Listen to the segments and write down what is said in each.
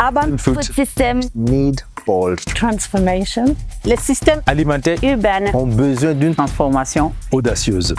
Urban food systems need bold transformation. Les systèmes alimentaires urbains ont besoin d'une transformation audacieuse.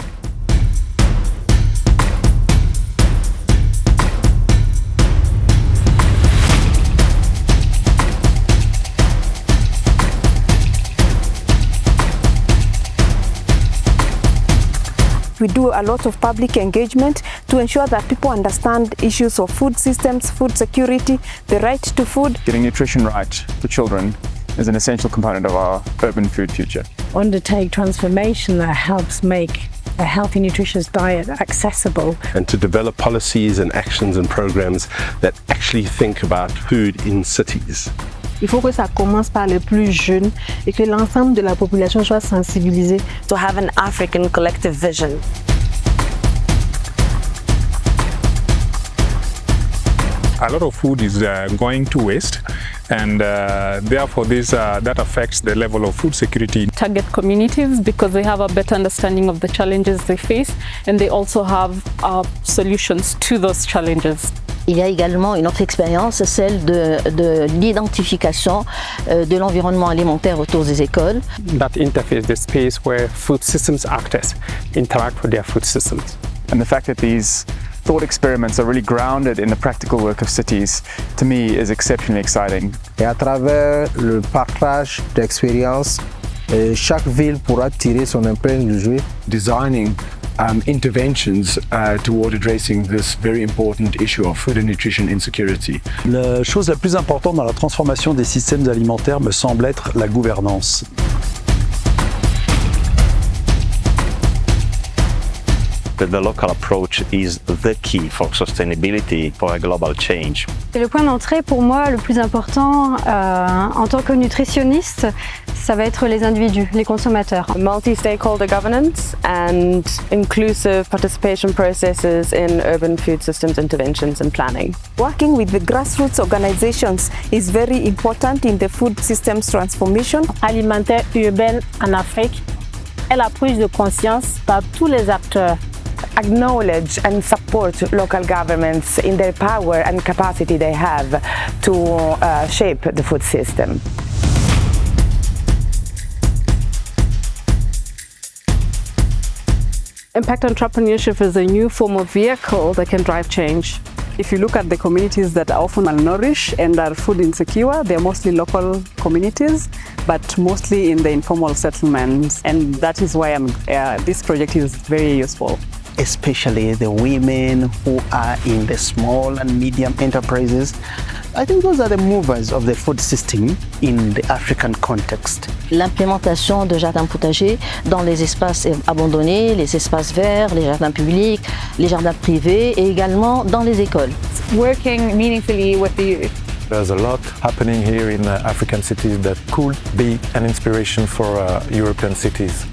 We do a lot of public engagement to ensure that people understand issues of food systems, food security, the right to food. Getting nutrition right for children is an essential component of our urban food future. Undertake transformation that helps make a healthy, nutritious diet accessible. And to develop policies and actions and programs that actually think about food in cities. Il faut que ça commence par les plus jeunes et que l'ensemble de la population soit sensibilisée. To have an African collective vision. A lot of food is going to waste, and therefore that affects the level of food security. Target communities because they have a better understanding of the challenges they face, and they also have solutions to those challenges. Il y a également une autre expérience, celle de l'identification de l'environnement alimentaire autour des écoles. That interface, the space where food systems actors interact with their food systems. And the fact that these thought experiments are really grounded in the practical work of cities, to me, is exceptionally exciting. Et à travers le partage d'expériences, chaque ville pourra tirer son épingle du jeu. Designing interventions toward addressing this very important issue of food and nutrition insecurity. La chose la plus importante dans la transformation des systèmes alimentaires me semble être la gouvernance. The local approach is the key for sustainability for a global change. Le point d'entrée pour moi le plus important en tant que nutritionniste, ça va être les individus, les consommateurs. Multi-stakeholder governance and inclusive participation processes in urban food systems interventions and planning. Working with the grassroots organizations is very important in the food systems transformation. Alimentaire urbaine en Afrique est la prise de conscience par tous les acteurs. Acknowledge and support local governments in their power and capacity they have to shape the food system. Impact entrepreneurship is a new form of vehicle that can drive change. If you look at the communities that are often malnourished and are food insecure, they're mostly local communities, but mostly in the informal settlements. And that is why this project is very useful. Especially the women who are in the small and medium enterprises. I think those are the movers of the food system in the African context. L'implémentation de jardins potagers dans les espaces abandonnés, les espaces verts, les jardins publics, les jardins privés et également dans les écoles. Working meaningfully with the youth. There's a lot happening here in African cities that could be an inspiration for European cities.